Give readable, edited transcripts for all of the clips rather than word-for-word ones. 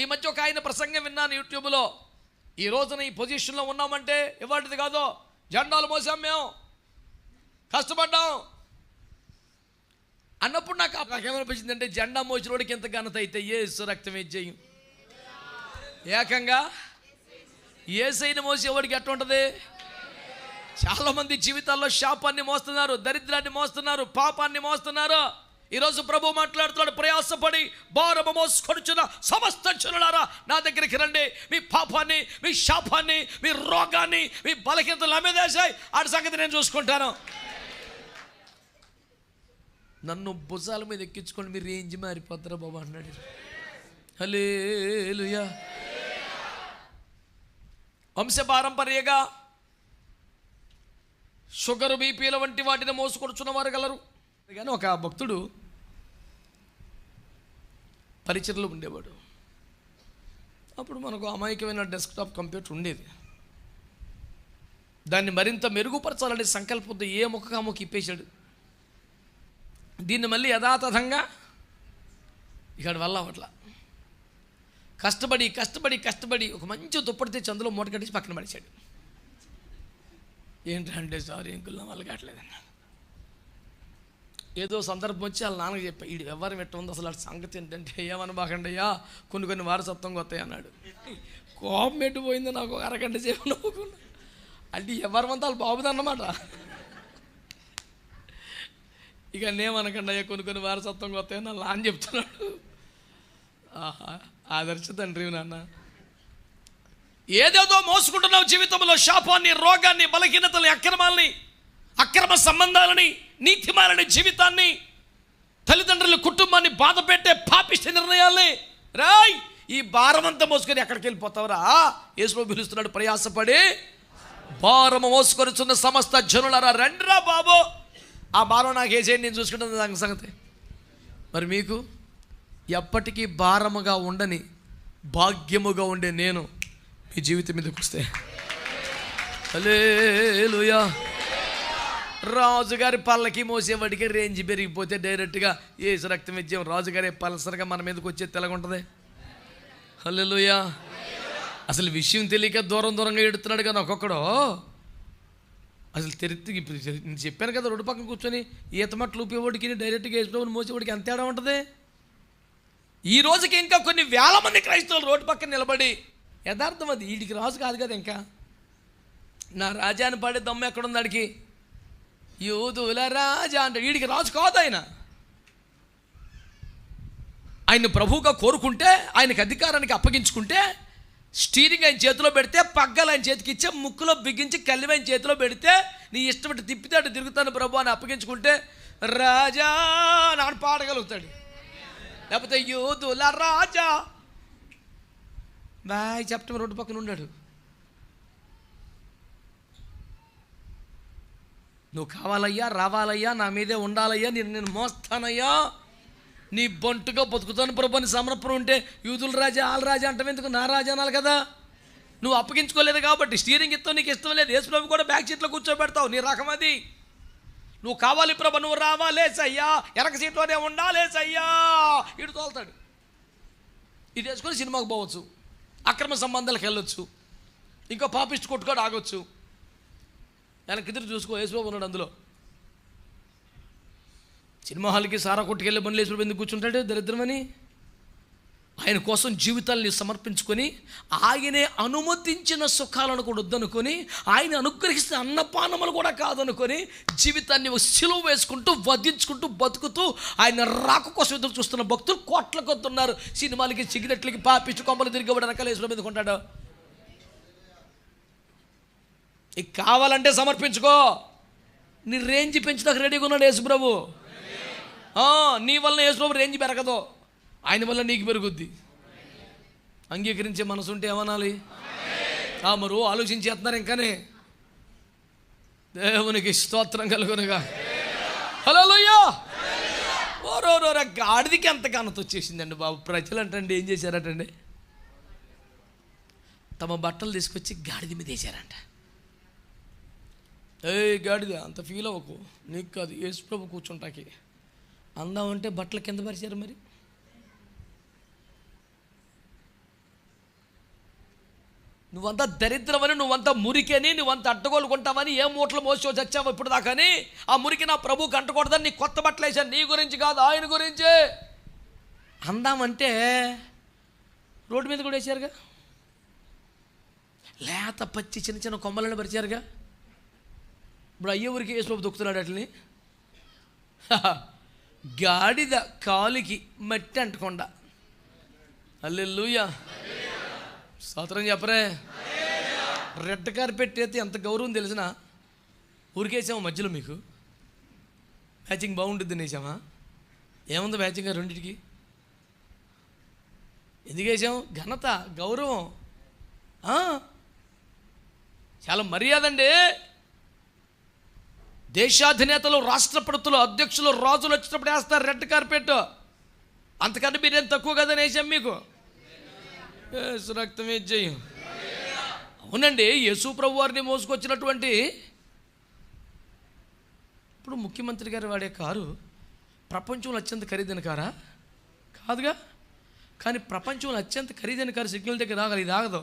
ఈ మధ్య ఒక ఆయన ప్రసంగం విన్నాను యూట్యూబ్లో. ఈ రోజున ఈ పొజిషన్లో ఉన్నామంటే ఇవాటిది కాదు, జెండాలు మోసాం, మేము కష్టపడ్డాం అన్నప్పుడు నాకేమనిపించింది అంటే, జెండా మోసినోడికి ఎంత ఘనత అయితే యేసు రక్తం చేయం, ఏకంగా యేసైని మోసేవాడికి ఎట్లా ఉంటుంది? చాలామంది జీవితాల్లో శాపాన్ని మోస్తున్నారు, దరిద్రాన్ని మోస్తున్నారు, పాపాన్ని మోస్తున్నారు. ఈరోజు ప్రభు మాట్లాడుతున్నాడు, ప్రయాసపడి భారము మోసుకొనుచున్న సమస్త జనులారా నా దగ్గరికి రండి. మీ పాపాన్ని, మీ శాపాన్ని, మీ రోగాన్ని, మీ బలహీనతలు నా మీద వేసాయి, ఆడి సంగతి నేను చూసుకుంటాను. నన్ను భుజాల మీద ఎక్కించుకొని మీరు రేంజ్ మారిపోతారా బాబా అన్నాడు. హల్లెలూయా. వంశపారంపర్యంగా షుగర్, బీపీల వంటి వాటిని మోసుకొనుచున్న వారు గలరు. కానీ ఒక భక్తుడు పరిచర్లో ఉండేవాడు. అప్పుడు మనకు అమాయకమైన డెస్క్టాప్ కంప్యూటర్ ఉండేది. దాన్ని మరింత మెరుగుపరచాలనే సంకల్పంతో ఏ ముఖగా ముఖ ఇప్పేశాడు. దీన్ని మళ్ళీ యథాతథంగా ఇక్కడ వల్ల అట్లా కష్టపడి కష్టపడి కష్టపడి ఒక మంచి దుప్పటి తెచ్చి అందులో మూట కట్టించి పక్కన పడేశాడు. ఏంటంటే సారీ ఇంకుల్లో వాళ్ళు కావట్లేదన్న. ఏదో సందర్భం వచ్చి వాళ్ళ నాన్నకి చెప్పా, ఈ వ్యవహారం ఎట్ట ఉంది అసలు సంగతి ఏంటంటే, ఏమనబాకండి అయ్యా, కొన్ని వారసత్వంగా వస్తాయి అన్నాడు. కోపం ఎట్టుపోయింది నాకు, అరగంట సేపు నవ్వుకున్నా. అంటే ఎవరిమంతా వాళ్ళు బాబుదన్నమాట. ఇక నేమనకండి అయ్యా, కొన్ని వారసత్వంగా వస్తాయని నా నాన్న చెప్తున్నాడు. ఆహా, ఆదర్శ తండ్రి నాన్న. ఏదేదో మోసుకుంటున్నావు జీవితంలో, శాపాన్ని, రోగాన్ని, బలహీనతల్ని, అక్రమాలని, అక్రమ సంబంధాలని, నీతిమాలని జీవితాన్ని, తల్లిదండ్రుల కుటుంబాన్ని బాధ పెట్టే పాపిష్టి నిర్ణయాల్ని. రాయ్, ఈ భారమంతా మోసుకొని ఎక్కడికి వెళ్ళిపోతావురా? యేసు పిలుస్తున్నాడు, ప్రయాసపడి భారము మోసుకొనిచున్న సమస్త జనులారా రండిరా బాబు, ఆ భారం నాకు వేసేయండి, నేను చూసుకుంటాను దాని సంగతి. మరి మీకు ఎప్పటికీ భారముగా ఉండని భాగ్యముగా ఉండే నేను మీ జీవితం మీదకి వస్తే, హల్లెలూయా. రాజుగారి పళ్ళకి మోసేవాడికి రేంజ్ పెరిగిపోతే డైరెక్ట్గా యేసు రక్తం ఇచ్చాం, రాజుగారి పల్సర్గా మన మీదకి వచ్చేది తెలగుంటుంది. హల్లెలూయా. అసలు విషయం తెలియక దూరంగా ఎడుతున్నాడు కానీ ఒక్కొక్కడు అసలు ఇప్పుడు నేను చెప్పాను కదా, రోడ్డు పక్కన కూర్చొని ఈతమట్లు ఊపేవాడికి డైరెక్ట్గా వేసుకోవడం మోసేవాడికి ఎంత తేడా ఉంటుంది. ఈ రోజుకి ఇంకా కొన్ని వేల మంది క్రైస్తవులు రోడ్డు పక్కన నిలబడి, యథార్థం అది, వీడికి రాజు కాదు కదా, ఇంకా నా రాజాని పాడే దమ్ము ఎక్కడుంది ఆడికి, యూదుల రాజా అంటే వీడికి రాజు కాదు. ఆయన ప్రభువుగా కోరుకుంటే, ఆయనకు అధికారానికి అప్పగించుకుంటే, స్టీరింగ్ ఆయన చేతిలో పెడితే, పగ్గాలు ఆయన చేతికి ఇచ్చే, ముక్కులో బిగించి కల్లి ఆయన చేతిలో పెడితే, నీ ఇష్టపడి తిప్పితే అటు తిరుగుతాను ప్రభు అని అప్పగించుకుంటే రాజా నాడు పాడగలుగుతాడు. లేకపోతే యూదుల రాజా బాయ్ చెప్పటం రోడ్డు పక్కన ఉన్నాడు. నువ్వు కావాలయ్యా, రావాలయ్యా, నా మీదే ఉండాలయ్యా, నేను మోస్తానయ్యా, నీ బంటుగా బతుకుతాను ప్రభు అని సమర్పణ ఉంటే, యూదుల రాజా ఆల రాజా అంటే ఎందుకు, నా రాజా అనాలి కదా. నువ్వు అప్పగించుకోలేదు కాబట్టి స్టీరింగ్ ఇస్తావు, నీకు ఇష్టం లేదు. యేసు ప్రభు కూడా బ్యాక్ సీట్లో కూర్చోబెడతావు, నీ రకం అది. నువ్వు కావాలి ప్రభు, నువ్వు రావాలేసయ్యా, వెనక సీట్లోనే ఉండాలేసయ్యా, ఇటు తోలుతాడు. ఇది వేసుకొని సినిమాకు పోవచ్చు, అక్రమ సంబంధాలకు వెళ్ళొచ్చు, ఇంకో పాపిస్ట్ కొట్టుకోడు ఆగొచ్చు. వెనక్కి ఎదురు చూసుకో, యేసుబాబు ఉన్నాడు అందులో. సినిమా హాల్కి సారా కొట్టుకెళ్ళే బండ్లు యేసుబాబు ఎందుకు కూర్చుంటాడు దరిద్రమని? ఆయన కోసం జీవితాన్ని సమర్పించుకొని, ఆయనే అనుమతించిన సుఖాలను కూడా వద్దనుకొని, ఆయన అనుగ్రహిస్తే అన్నపానములు కూడా కాదనుకొని, జీవితాన్ని సిలువ వేసుకుంటూ వధించుకుంటూ బతుకుతూ ఆయన రాక కోసం ఎదురు చూస్తున్న భక్తులు కోట్ల కొద్ది ఉన్నారు. సినిమాలకి, సిగరెట్లకి, పాపిష్టి కొమ్మలు తిరిగబడి రకాల యేసుబాబు ఎందుకు ఉంటాడు? ఇక కావాలంటే సమర్పించుకో, నీ రేంజ్ పెంచుదాకా రెడీగా ఉన్నాడు యేసుప్రభు. నీ వల్ల యేసుప్రభు రేంజ్ పెరగదు, ఆయన వల్ల నీకు పెరుగుద్ది. అంగీకరించే మనసు ఉంటే ఏమనాలి? మరో ఆలోచించేస్తున్నారు ఇంకానే. దేవునికి స్తోత్రం కలుగునుగా. హల్లెలూయా. ఓరోరోరా గాడిదికి ఎంత ఘనత వచ్చేసిందండి బాబు. ప్రజలు అంటండి ఏం చేశారటండి, తమ బట్టలు తీసుకొచ్చి గాడిద మీద వేసారంట. గాడిద అంత ఫీల్ అవ్వకు, నీకు కాదు యేసు ప్రభు కూర్చుంటాకి అందామంటే బట్టలు కింద పరిచారు. మరి నువ్వంతా దరిద్రమని, నువ్వంతా మురికని, నువ్వంతా అడ్డగోలుకుంటావని, ఏ మూటలు మోసో చచ్చావు ఇప్పుడు దాకాని, ఆ మురికి నా ప్రభువుకి అంటకూడదని నీ కొత్త బట్టలు వేసాను. నీ గురించి కాదు, ఆయన గురించే అందామంటే రోడ్డు మీద కూడా వేసారుగా, లేత పచ్చి చిన్న చిన్న కొమ్మలను పరిచారుగా. ఇప్పుడు అయ్యే ఊరికి యేసుప్రభు దొక్కుతున్నాడు అట్లని. గాడిద కాలికి మట్టి అంటకుండా. హల్లెలూయా, స్తోత్రం చెప్పరే. రెడ్ కార్పెట్ అయితే ఎంత గౌరవం తెలిసినా ఊరికేసాము మధ్యలో. మీకు మ్యాచింగ్ బాగుంటుంది వేసామా? ఏముంది మ్యాచింగ్ రెండింటికి? ఎందుకు వేసాం? ఘనత, గౌరవం, చాలా మర్యాద అండి. దేశాధినేతలు, రాష్ట్రపతులు, అధ్యక్షులు, రాజులు వచ్చినప్పుడు వేస్తారు రెడ్ కార్పెట్. అంతకంటే మీరేం తక్కువ కదని వేసాం మీకు. యేసు రక్తమే జయం. అవునండి, యేసు ప్రభు వారిని మోసుకొచ్చినటువంటి ఇప్పుడు ముఖ్యమంత్రి గారు వాడే కారు ప్రపంచంలో అత్యంత ఖరీదైన కారా? కాదుగా. కానీ ప్రపంచంలో అత్యంత ఖరీదైన కారు సిగ్నల్ దగ్గర రాగలి, ఇది ఆగదు.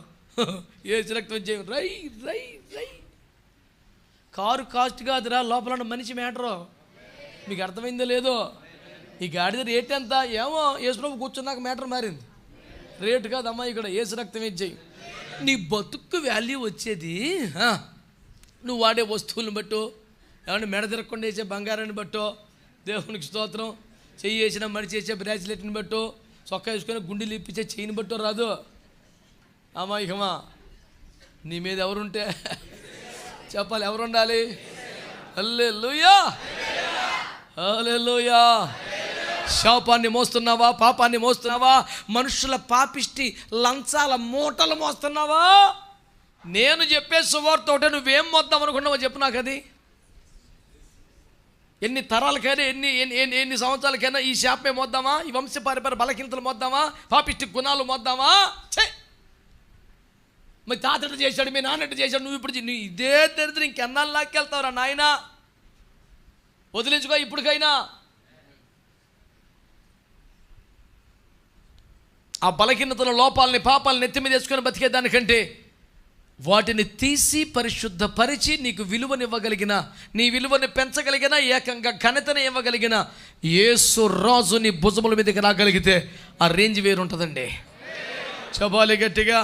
యేసు రక్తం జయం. రై రై రై. కారు కాస్ట్ కాదురా, లోపల మనిషి మ్యాటరు. మీకు అర్థమైందో లేదో? ఈ గాడిద రేట్ ఎంత? ఏమో యేసు ప్రభు కూర్చున్నాక మ్యాటర్ మారింది. రేటు కాదమ్మా, ఇక్కడ యేసు రక్తమే జయం. నీ బతుక్కు వాల్యూ వచ్చేది నువ్వు వాడే వస్తువులను బట్టో, ఏమంటే మెడ తిరగకుండా వేసే బంగారాన్ని బట్టో, దేవునికి స్తోత్రం, చెయ్యి వేసిన మడిచి వేసే బ్రాస్లెట్ని బట్టో, చొక్కా వేసుకొని గుండెలు ఇప్పించే చెయ్యిని బట్టో రాదు. అమాయకమా, నీ మీద ఎవరుంటే చెప్పాలి, ఎవరు ఉండాలి? హల్లెలూయా, హల్లెలూయా. శాపాన్ని మోస్తున్నావా? పాపాన్ని మోస్తున్నావా? మనుషుల పాపిష్టి లంచాల మూటలు మోస్తున్నావా? నేను చెప్పే సువార్త ఒకటే, నువ్వేం మోద్దాం అనుకున్నావో చెప్పు నాకు. అది ఎన్ని తరాలకైనా, ఎన్ని సంవత్సరాలకైనా ఈ శాపమే మోద్దామా? ఈ వంశపారంపర్య బలహీనతలు మోద్దామా? పాపిష్టి గుణాలు మోద్దామా? మరి తాతడు చేశాడు, మీ నాన్నట్టు చేశాడు, నువ్వు ఇప్పుడు నువ్వు ఇదే దరిద్రం ఇంకెన్నాళ్ళు లాక్కెళ్తావురా నాయన? వదిలించుకో ఇప్పటికైనా. ఆ బలహీనతల లోపాలని, పాపాలను ఎత్తి మీద వేసుకొని బతికేదానికంటే వాటిని తీసి పరిశుద్ధపరిచి నీకు విలువనివ్వగలిగిన, నీ విలువని పెంచగలిగిన, ఏకంగా ఘనతని ఇవ్వగలిగిన యేసు రాజు నీ భుజముల మీదకి రాగలిగితే ఆ రేంజ్ వేరుంటుందండి. చెప్పాలి గట్టిగా.